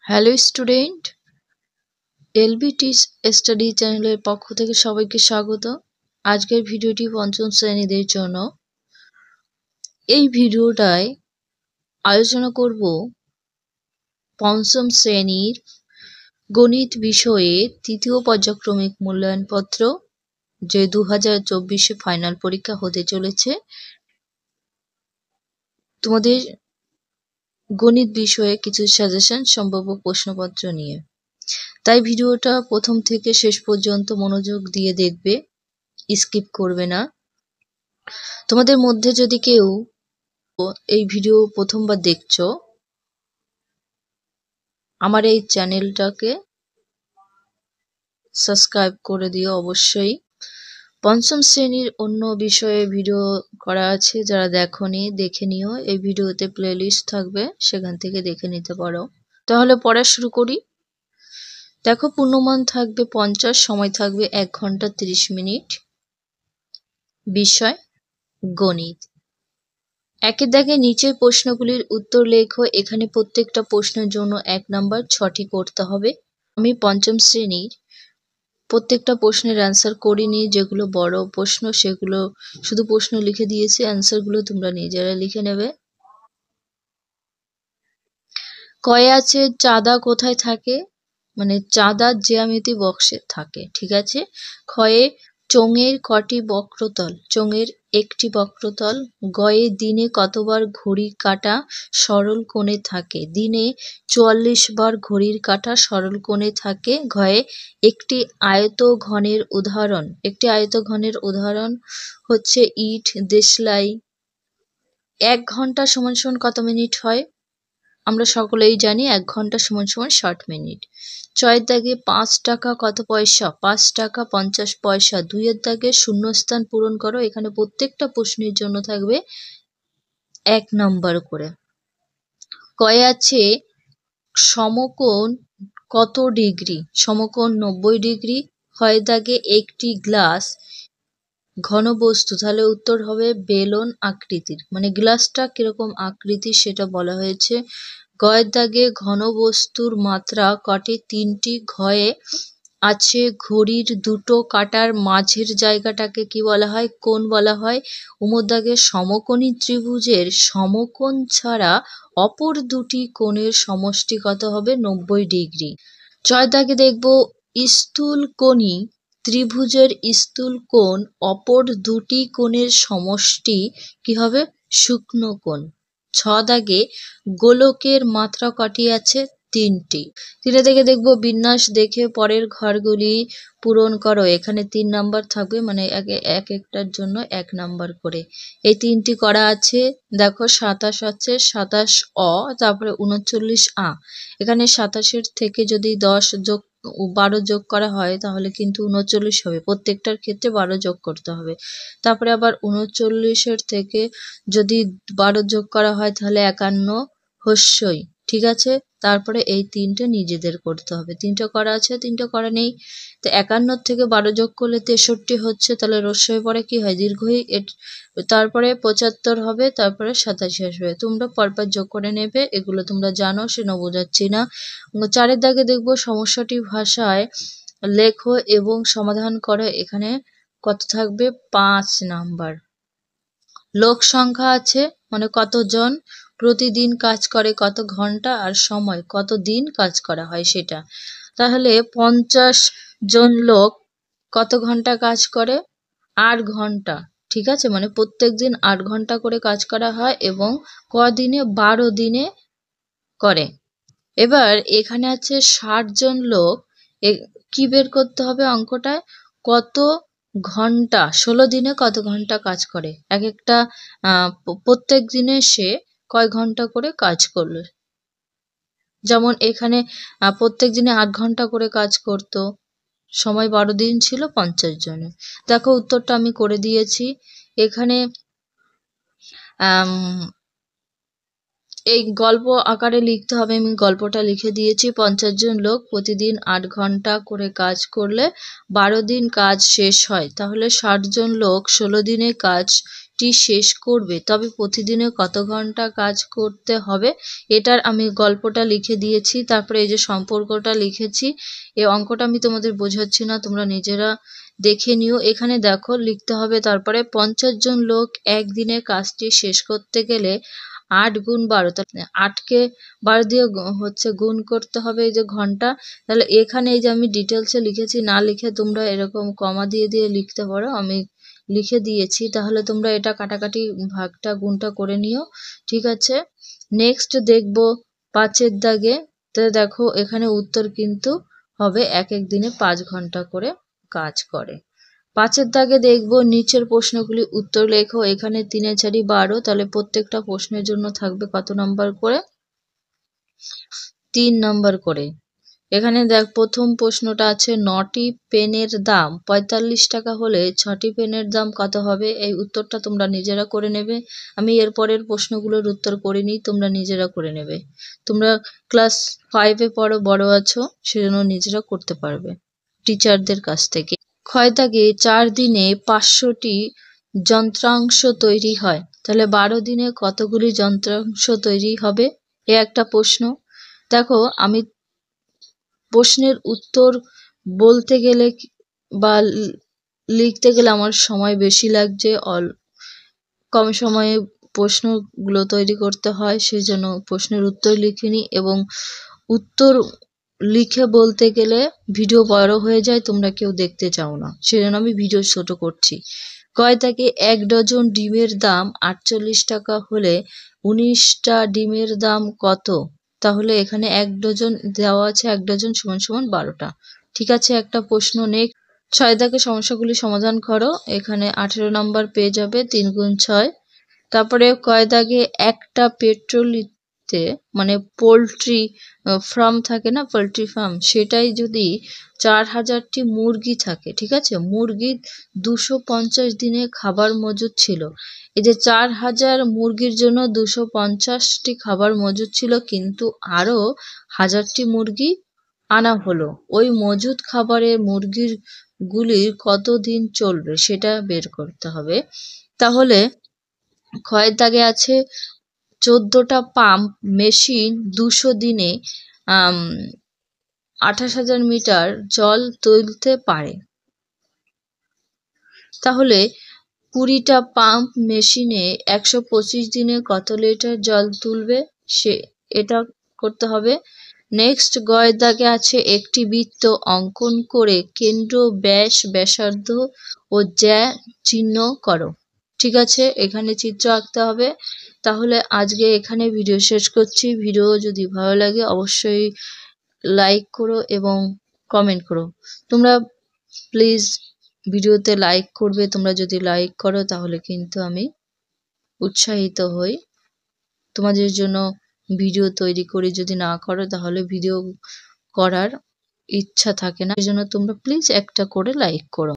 Hello student, LBT study চ্যানেলের পক্ষ থেকে সবাইকে স্বাগত। আজকের ভিডিওটি পঞ্চম শ্রেণীদের জন্য। এই ভিডিওটায় আলোচনা করব পঞ্চম শ্রেণীর গণিত বিষয়ে তৃতীয় পর্যায়ক্রমিক মূল্যায়নপত্র, যে 2024-এ ফাইনাল পরীক্ষা হতে চলেছে। তোমাদের গণিত বিষয়ে কিছু সাজেশন সম্ভাব্য প্রশ্নপত্র নিয়ে, তাই ভিডিওটা প্রথম থেকে শেষ পর্যন্ত মনোযোগ দিয়ে দেখবে, স্কিপ করবে না। তোমাদের মধ্যে যদি কেউ এই ভিডিও প্রথমবার দেখছো, আমার এই চ্যানেলটাকে সাবস্ক্রাইব করে দিও অবশ্যই। পঞ্চম শ্রেণীর অন্য বিষয়ে ভিডিও করা আছে, যারা দেখোনি দেখে নিও। এই ভিডিওতে প্লেলিস্ট থাকবে, সেখান থেকে দেখে নিতে পারো। তাহলে পড়া শুরু করি। দেখো, পূর্ণমান থাকবে 50, সময় থাকবে 1 ঘন্টা 30 মিনিট। বিষয় গণিত। একের দাগে নিচের প্রশ্নগুলির উত্তর লেখো। এখানে প্রত্যেকটা প্রশ্নের জন্য 1 নাম্বার, 6টি করতে হবে। আমি পঞ্চম শ্রেণীর প্রত্যেকটা প্রশ্নের অ্যান্সার করিনি। যেগুলো বড় প্রশ্ন সেগুলো শুধু প্রশ্ন লিখে দিয়েছি, অ্যান্সারগুলো তোমরা নিজেরা লিখে নেবে। কয়ে আছে চাঁদা কোথায় থাকে, মানে চাঁদা জ্যামিতি বক্সে থাকে, ঠিক আছে। ক্ষয়ে চোঙের কটি বক্রতল, চোঙের একটি বক্রতল। গয়ে দিনে কতবার ঘড়ির কাঁটা সরল কোণে থাকে, দিনে 44 বার ঘড়ির কাঁটা সরল কোণে থাকে। ঘয়ে একটি আয়তঘনের উদাহরণ, একটি আয়তঘনের উদাহরণ হচ্ছে ইট, দেশলাই। 1 ঘন্টা সমান সমান কত মিনিট হয়? আমরা সকলেই জানি 1 ঘন্টা সমান সমান 60 মিনিট। 6 দাগে 5 টাকা কত পয়সা? 5 টাকা 50 পয়সা। 2 এর দাগে শূন্যস্থান পূরণ করো। এখানে প্রত্যেকটা প্রশ্নের জন্য থাকবে 1 নাম্বার করে। কয়ে আছে সমকোণ কত ডিগ্রি? সমকোণ 90 ডিগ্রি। হয় দাগে একটি গ্লাস ঘনবস্তু, তাহলে উত্তর হবে বেলন আকৃতির, মানে গ্লাসটা কিরকম আকৃতি সেটা বলা হয়েছে। গয়ের দাগে ঘনবস্তুর মাত্রা কটি? 3টি। ঘয়ে আছে ঘড়ির দুটো কাঁটার মাঝের জায়গাটাকে কি বলা হয়? কোণ বলা হয়। উমর দাগে সমকোণী ত্রিভুজের সমকোণ ছাড়া অপর দুটি কোণের সমষ্টি কত হবে? 90 ডিগ্রি। 6 দাগে দেখব স্থূলকোণী ত্রিভুজের স্থূল কোণ অপর দুটি কোণের সমষ্টি কি হবে? সূক্ষ্ম কোণ। 6 দাগে গোলকের মাত্রা কটি আছে? 3টি। 3 দাগে দেখব বিন্যাস দেখে পরের ঘরগুলি পূরণ করো। এখানে 3 নাম্বার থাকবে, মানে এক একটার জন্য 1 নাম্বার করে। এই 3টি করা আছে। দেখো 27 আছে, 27 অ, তারপরে 39 আ। এখানে 27-এর থেকে যদি 12 যোগ করা হয় তাহলে কিন্তু 39 হবে। প্রত্যেকটার ক্ষেত্রে 12 যোগ করতে হবে। তারপরে আবার 39-এর থেকে যদি 12 যোগ করা হয় তাহলে 51 হস্যই, ঠিক আছে। তারপরে এই 3টে নিজেদের করতে হবে। 3টে করা আছে, 3টে করা নেই। তো 51 থেকে 12 যোগ করলে 63 হচ্ছে, তাহলে রস্যই পরে কি হয়? দীর্ঘই। তারপরে 75 হবে, তারপরে 87 আসবে। তোমরা পরপর যোগ করে নেবে, এগুলো তোমরা জানো, সেটা বোঝাচ্ছি না। 4 দাগে দেখবো সমস্যাটি ভাষায় লেখো এবং সমাধান করো। এখানে কত থাকবে? 5 নাম্বার। লোক সংখ্যা আছে, মানে কতজন প্রতিদিন কাজ করে, কত ঘন্টা, আর সময় কত দিন কাজ করা হয় সেটা। তাহলে 50 জন লোক কত ঘন্টা কাজ করে? 8 ঘন্টা, ঠিক আছে। মানে প্রত্যেক দিন 8 ঘন্টা করে কাজ করা হয় এবং কদিনে? 12 দিনে করে। এবার এখানে আছে 60 জন লোক, কি বের করতে হবে অঙ্কটায়? কত ঘন্টা 16 দিনে কত ঘন্টা কাজ করে, এক একটা প্রত্যেক দিনে সে কয় ঘন্টা করে কাজ করলো। যেমন এখানে প্রত্যেক দিনে 8 ঘন্টা করে কাজ করত, সময় 12 দিন ছিল, 50 জনে। দেখো উত্তরটা আমি করে দিয়েছি। এখানে এই গল্প আকারে লিখতে হবে, আমি গল্পটা লিখে দিয়েছি। 50 জন লোক প্রতিদিন 8 ঘন্টা করে কাজ করলে 12 দিন কাজ শেষ হয়। তাহলে 60 জন লোক 16 দিনে কাজ কাজটি শেষ করবে, তবে প্রতিদিনে কত ঘন্টা কাজ করতে হবে এটার আমি গল্পটা লিখে দিয়েছি। তারপরে এই যে সম্পর্কটা লিখেছি, এই অঙ্কটা আমি তোমাদের বোঝাচ্ছি না, তোমরা নিজেরা দেখে নিও। এখানে দেখো লিখতে হবে, তারপরে 50 জন লোক একদিনে কাজটি শেষ করতে গেলে 8 গুণ 12, তাহলে 8কে 12 দিয়ে হচ্ছে গুণ করতে হবে এই যে ঘন্টা। তাহলে এখানে এই যে আমি ডিটেলসে লিখেছি, না লিখে তোমরা এরকম কমা দিয়ে দিয়ে লিখতে পারো, আমি লিখে দিয়েছি। তাহলে তোমরা এটা কাটাকাটি ভাগটা গুণটা করে নিও, ঠিক আছে। নেক্সট দেখবো 5-এর দাগে। তো দেখো এখানে উত্তর কিন্তু হবে এক এক দিনে 5 ঘন্টা করে কাজ করে। 5-এর দাগে দেখবো নিচের প্রশ্নগুলি উত্তর লেখো। এখানে 3 4 12, তাহলে প্রত্যেকটা প্রশ্নের জন্য থাকবে কত নাম্বার করে? 3 নাম্বার করে। এখানে দেখ প্রথম প্রশ্নটা আছে 9টি পেনের দাম 45 টাকা হলে 6টি পেনের দাম কত হবে? এই উত্তরটা তোমরা নিজেরা করে নেবে। আমি এরপরের প্রশ্নগুলোর উত্তর করিনি, তোমরা নিজেরা করে নেবে। তোমরা ক্লাস 5-এ পড়ো, বড় আছো, সেজন্য নিজেরা করতে পারবে টিচারদের কাছ থেকে। ক্ষয় দাগে 4 দিনে 500টি যন্ত্রাংশ তৈরি হয়, তাহলে 12 দিনে কতগুলি যন্ত্রাংশ তৈরি হবে? এ একটা প্রশ্ন। দেখো আমি প্রশ্নের উত্তর বলতে গেলে বা লিখতে গেলে আমার সময় বেশি লাগছে, কম সময়ে প্রশ্নগুলো তৈরি করতে হয়, সেই জন্য প্রশ্নের উত্তর লিখিনি। এবং উত্তর লিখে বলতে গেলে ভিডিও বড় হয়ে যায়, তোমরা কেউ দেখতে চাও না, সেজন্য আমি ভিডিও ছোট করছি। কয় থেকে 1 ডজন ডিমের দাম 48 টাকা হলে 19টা ডিমের দাম কত? তাহলে এখানে 1 ডজন দেওয়া আছে, 1 ডজন সমান সমান 12টা, ঠিক আছে। একটা প্রশ্ন নেক্সট 6 দাগে সমস্যাগুলি সমাধান করো। এখানে 18 নাম্বার পেয়ে যাবে, 3 গুণ 6। তারপরে কয় দাগে একটা পেট্রোলিতে মানে পোল্ট্রি ফার্ম থাকে না, পোল্ট্রি ফার্ম, সেটাই যদি 4000টি মুরগি থাকে, ঠিক আছে, মুরগি 250 দিনে খাবার মজুদ ছিল। এই যে 4000 মুরগির জন্য 250টি খাবার মজুদ ছিল, কিন্তু আরো 1000টি মুরগি আনা হলো। ওই মজুদ খাবারের মুরগির গুলির কত দিন চলবে সেটা বের করতে হবে। তাহলে ক্ষয়ের দাগে আছে 14টা পাম্প মেশিন 200 দিনে 28,000 মিটার জল তুলতে পারে, তাহলে 20টা পাম্প মেশিনে 125 দিনে কত লিটার জল তুলবে, সে এটা করতে হবে। নেক্সট গয়ের দাগে আছে একটি বৃত্ত অঙ্কন করে কেন্দ্র, ব্যাস, ব্যাসার্ধ ও জ্যা চিহ্ন করো, ঠিক আছে, এখানে চিত্র আঁকতে হবে। তাহলে আজকে এখানে ভিডিও শেষ করছি। ভিডিও যদি ভালো লাগে অবশ্যই লাইক করো এবং কমেন্ট করো। তোমরা প্লিজ ভিডিওতে লাইক করবে, তোমরা যদি লাইক করো তাহলে কিন্তু আমি উৎসাহিত হই, তোমাদের জন্য ভিডিও তৈরি করি। যদি না করো তাহলে ভিডিও করার ইচ্ছা থাকে না, এই জন্য তোমরা প্লিজ একটা করে লাইক করো।